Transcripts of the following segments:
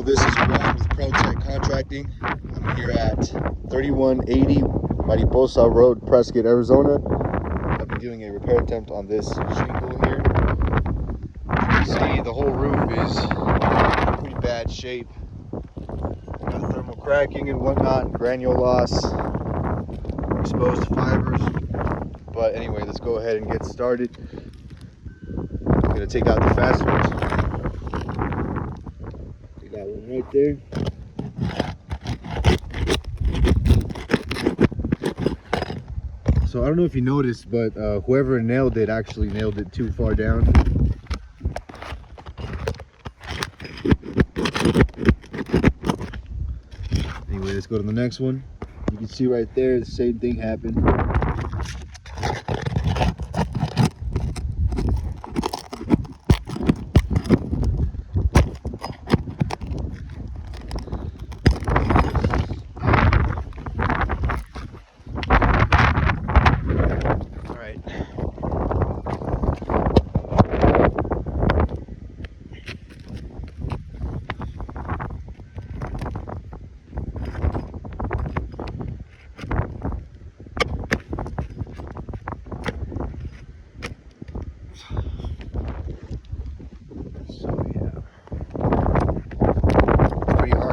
this is Juan with ProTech Contracting. I'm here at 3180 Mariposa Road, Prescott, Arizona. I'll be doing a repair attempt on this shingle here. You see the whole roof is in pretty bad shape. Got thermal cracking and whatnot, granule loss, exposed fibers. But anyway, let's go ahead and get started. I'm gonna take out the fasteners. That one right there. So I don't know if you noticed, but whoever nailed it actually nailed it too far down. Anyway, let's go to the next one. You can see right there the same thing happened.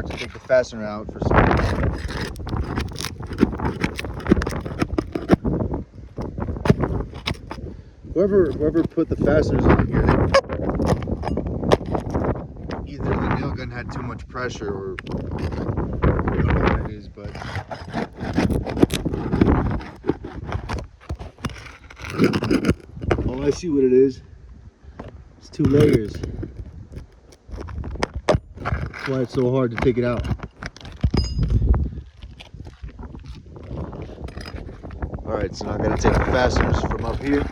Take the fastener out for some reason. Whoever put the fasteners on here, either the nail gun had too much pressure or I don't know what it is, but oh, I see what it is. It's 2 layers. That's why it's so hard to take it out. Alright, so now I gotta take the fasteners from up here.